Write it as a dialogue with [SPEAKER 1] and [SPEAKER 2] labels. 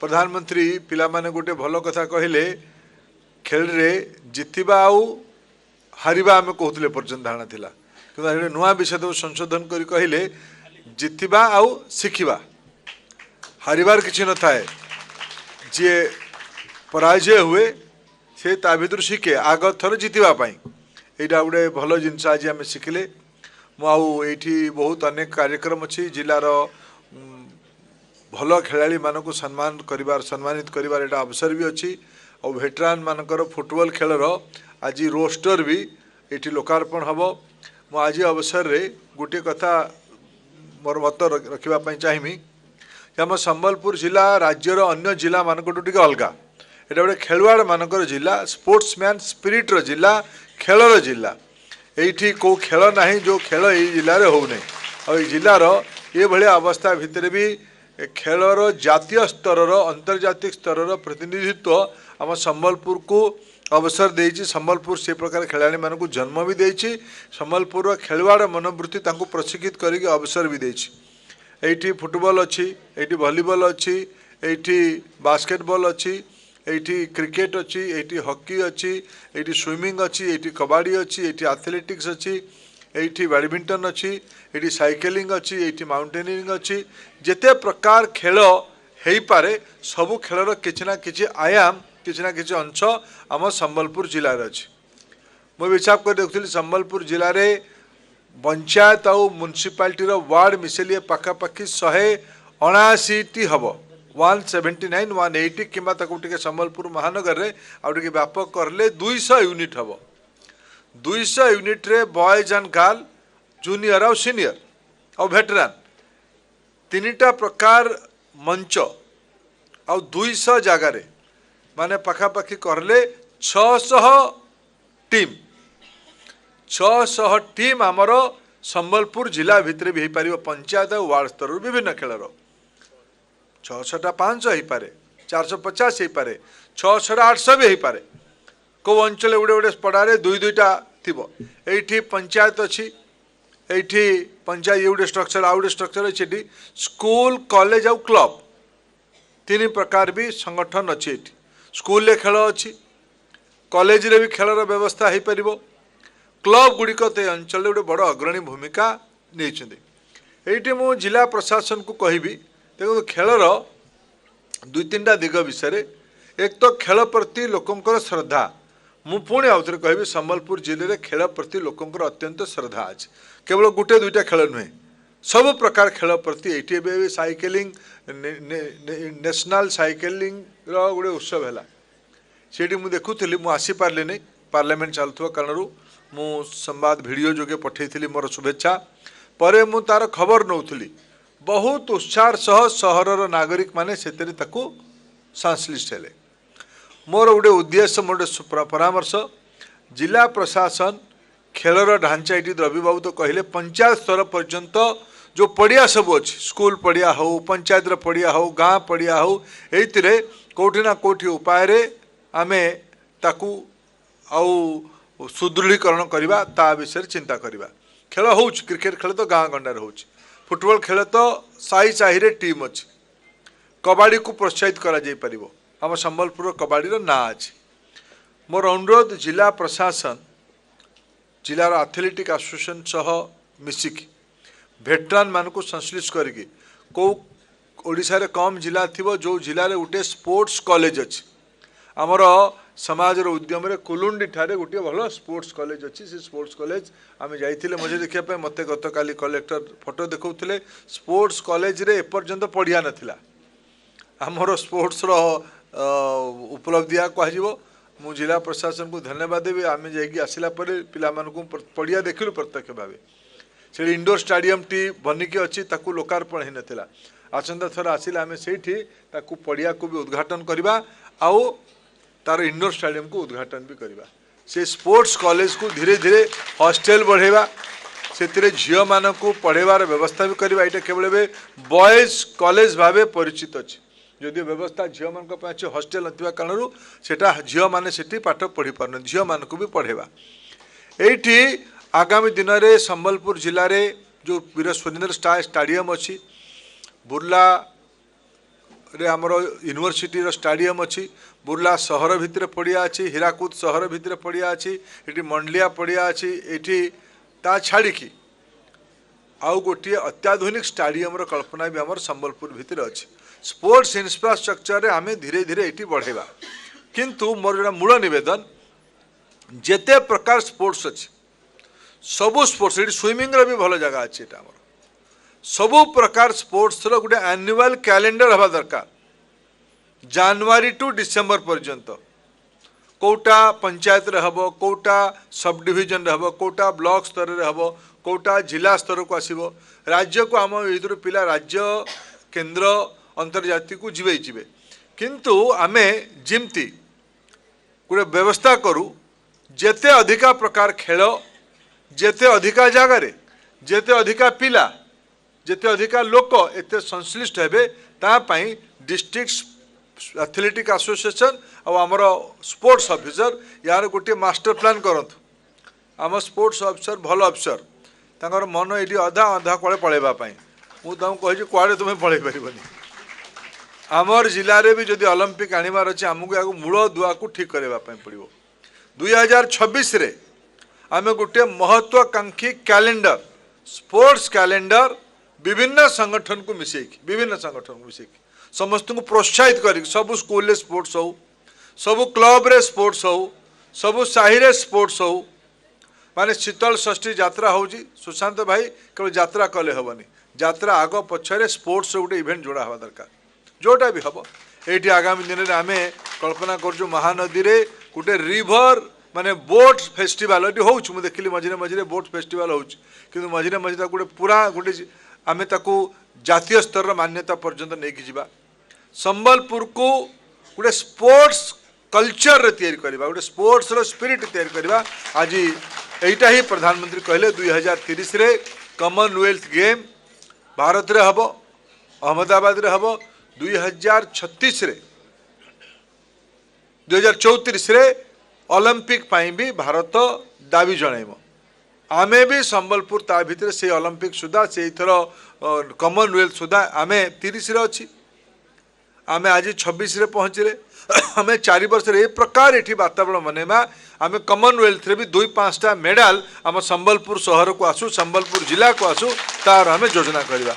[SPEAKER 1] प्रधानमंत्री पिला माने गोटे भल कथा कहले खेल रे जितिबा आउ हारिबा आम कहते पर्यटन धारणा थिला कि नुआ विषय संशोधन करी कहले जितिबा आउ शिखिबा हारिबार किसी न थाए जी पराजय हुए से ता भीतर शिखे आग थर जितिबा पाई एटा गोटे भल जिनस आज आम शिखिले मुझे बहुत अनेक कार्यक्रम अच्छी जिलार भल खेलाड़ी मानक सम्मानित करिवार एटा अवसर भी अच्छी और वेटरान मानकर फुटबॉल खेलर आज रोस्टर भी ये लोकार्पण हम मु आज अवसर रे गोटे कथा मोर मत रखापी चाहिए आम संबलपुर जिला राज्यर अन्य जिला मानक टी अलग एटा गोटे खेलवाड़ मानकर जिला स्पोर्ट्समैन स्पिरिट्र जिला खेलर जिला ये कौ खेल ना जो खेल ये जिले में होना और जिलार ये भाया अवस्था भितर भी खेलर जातीय स्तर अंतर्जातिक स्तर प्रतिनिधित्व आम संबलपुर को अवसर देछि संबलपुर से प्रकार खेलाड़ी मानक जन्म भी देछि संबलपुर खेलवाड़ मनोवृत्ति प्रशिक्षित करके अवसर भी देछि एठी फुटबॉल अच्छी एठी वॉलीबॉल अच्छी एठी बास्केटबॉल अच्छी एठी क्रिकेट अच्छी एठी हॉकी अच्छी एठी स्विमिंग अच्छी एठी कबाडी अच्छी एठी एथलेटिक्स अच्छी एठी बैडमिंटन अच्छी एठी साइकिलिंग अच्छी एठी माउंटेनियरिंग अच्छी जेते प्रकार खेल हो पारे सबु खेलर किछि ना किछि आयाम किछि ना किछि अंश आम संबलपुर जिले में अच्छी मुझे हिसाब कर देखुली संबलपुर जिले में पंचायत और म्युनिसिपालिटी वार्ड मिसेलिए पाखापाखि 179 हम 179 180 कि संबलपुर महानगर में आउे व्यापक करले 200 यूनिट हम 200 यूनिट रे बॉयज एंड गर्ल जूनियर और सीनियर और वेटरान तीनटा प्रकार मंच आ 200 जगार माने पखापाखि करले 600 टीम 600 टीम आमर संबलपुर जिला भितर भी हो पार पंचायत और वार्ड स्तर विभिन्न खेलर 600टा 500 हो पारे 450 हो पारे 600टा 800 भी हो पारे कौ अंचल गोटे गोटे पड़ारे दुईटा थी ये पंचायत अच्छी ये पंचायत ये गोटे स्ट्रक्चर आउ गोटे स्ट्रक्चर अच्छी स्कूल कॉलेज और क्लब तीन प्रकार भी संगठन अच्छी ये स्कूल रे खेल अच्छी कॉलेज रे भी खेलर व्यवस्था हो पार क्लब गुड़िक तो अंचल गोटे बड़ अग्रणी भूमिका नहीं मु जिला प्रशासन को कहबी देखो खेलर दुई तीन टा दिग विषय एक तो खेल प्रति लोकंकर श्रद्धा मु पुणी आउ थे कह संबलपुर जिले में खेल प्रति लोकंकर अत्यंत श्रद्धा अच्छे केवल गोटे दुईटा खेल नुहे सब प्रकार खेल प्रति ये साइकिलिंग नेशनल साइकिलिंग गोटे उत्सव है से मुझे देखुली मुझे आसीपारे नहीं पार्लियामेंट चलुवा कारण मु संवाद वीडियो जोगे पठेई मोर शुभेच्छा पर मु तार खबर नौली बहुत उत्साह सह सहरर नागरिक माने से संश्लिष्ट है मोर गोटे उद्देश्य मोर गोटे परामर्श जिला प्रशासन खेलर ढांचा ये रवि बाबू तो कहले पंचायत स्तर पर्यंत जो पड़िया सब अच्छी स्कूल पड़िया हो पंचायत पड़िया हो गाँ पड़िया हो ये कौटि ना कौटि उपाय आमे ताकू आउ सुदृढ़ीकरण करवा ता विषय चिंता करवा खेल हो क्रिकेट खेल तो गाँ गंडार हो फुटबॉल खेल तो साई साही टीम अच्छी कबाड़ी को प्रोत्साहित करा जाई परिबो आम संबलपुर कबाड़ी ना अच्छे मोर अनुरोध जिला प्रशासन जिलार एथलेटिक एसोसिएशन सह मिसिकी वेटरान मान को संश्लिष्ट करके कौ ओडिशा रे कम जिला थिबो जो जिले में गोटे स्पोर्ट्स कॉलेज अच्छी आमर समाजर उद्यम रे कुलुंडी ठारे गोटे भल स्पोर्ट्स कॉलेज अच्छी से स्पोर्ट्स कॉलेज आम जाइए मझे देखा मत गत काली कलेक्टर फोटो देखौले स्पोर्ट्स कॉलेज रे एपर्यंत पढ़िया नाथिला आमर स्पोर्ट्स उपलब्धिया कह मु जिला प्रशासन को धन्यवाद देवी आम जाकि आसला पिला पड़िया देखिलु प्रत्यक्ष भाव से इंडोर स्टाडियम टी बनिकी अच्छी ताकू लोकार्पण हो नाला आसंता थर आसिले आम से पड़िया को भी उद्घाटन करवा आउ तार इंडोर स्टाडियम को उद्घाटन भी करवा से स्पोर्ट्स कॉलेज को धीरे धीरे हॉस्टेल बढ़ेवा से झील मान को पढ़ेबार व्यवस्था भी करवा ये केवल बॉयज कॉलेज भाव परिचित अच्छी जदि व्यवस्था झील मान अच्छे हॉस्टेल ना कारण से झील मैंने से पाठ पढ़ी पार झील मान को भी पढ़ेवा ये आगामी दिन में संबलपुर जिले में जो वीर सुरेंद्र स्टाडियम अच्छी बुर्ला रे आमर यूनिवर्सिटी स्टाडियम अच्छी बुर्ला सहर भितर पड़िया अच्छी हीराकुद सहर भितर पड़िया अच्छी ये मंडलिया पड़िया अच्छी ये ता छाड़ी आउ गोटे अत्याधुनिक स्टाडियम कल्पना भी आमर संबलपुर भितर अच्छी स्पोर्ट्स इंफ्रास्ट्रक्चर आम धीरे धीरे ये बढ़ेगा किंतु मोर जो मूल नवेदन जेते प्रकार स्पोर्ट्स अच्छी सबू स्पोर्ट्स ये स्विमिंग भी भल जगह अच्छी सबू प्रकार स्पोर्ट्स गोटे एनुअल कैलेंडर हवा दरकार जनवरी टू डिसेम्बर पर्यंत कोटा पंचायत रे हबो कोटा सब डिविजन रे हबो कोटा ब्लॉक स्तर रे हबो कोटा जिला स्तर को आसीबो राज्य को आम इधर पिला राज्य केंद्र अंतर्जातीय को जीवे जीवे किंतु आमे जिमती गोटे व्यवस्था करू जेते अधिका प्रकार खेल जेते अधिका जगार जेते अधिका पिला जेते अधिका लोक एते संश्लिष्ट हेबे तापाई डिस्ट्रिक्ट एथलेटिक एसोसिएशन और आमर स्पोर्ट्स ऑफिसर यार गोटे मास्टर प्लान करंतु आम स्पोर्ट्स ऑफिसर भल ऑफिसर तांकर मन ये अधा अधा कड़े पलैवाई मुझे कही कुआड़े तुम्हें पलि पारनि आमर जिले में भी जदि ओलंपिक आनिबार अच्छे आमको या मूल दुआ को ठीक करने पड़ो 2026 रे आम गोटे महत्वाकांक्षी कैलेंडर स्पोर्ट्स कैलेंडर विभिन्न संगठन को मिसेकी समस्त को प्रोत्साहित कर सबू स्कूल स्पोर्ट्स हो सबू क्लब रे स्पोर्ट्स हो सबू साहि रे स्पोर्ट्स हो माने शीतल षष्ठी यात्रा हो सुशांत भाई केवल यात्रा कले हेनी यात्रा आग पछरे स्पोर्ट्स गोटे इवेंट जोड़ा हवा दरकार जोटा भी हम ये आगामी दिन में आम कल्पना कर महानदी रे गोटे रिभर माने बोट फेस्टिवल ये हो देखिली मझे मझे बोट फेस्टिवल हो मझे मझे गोटे पूरा गोटे आम ताकू जातीय स्तर मान्यता पर्यंत नहीं जावा संबलपुर को गोटे स्पोर्ट्स कल्चर तैयारी करवा गोटे स्पोर्ट्स स्पिरिट तैयारी करवा आज यहीटा ही प्रधानमंत्री कहले 2030 रे कॉमनवेल्थ गेम भारत रे हबो अहमदाबाद रे हबो 2036 रे 2034 रे ओलंपिक पाई भी भारत दाबी जणाइबो आमे भी संबलपुर ता भितर से ओलंपिक सुधा से थर कॉमनवेल्थ सुधा आमे 30 रे अच्छी आमे आज 26 रे पहुँचले आमे 4 वर्ष रे प्रकार ये वातावरण मनवा आमे कॉमनवेल्थ रे भी 2-5टा मेडाल आम संबलपुर शहर को आसू संबलपुर जिला को आसू तार आमे योजना करवा।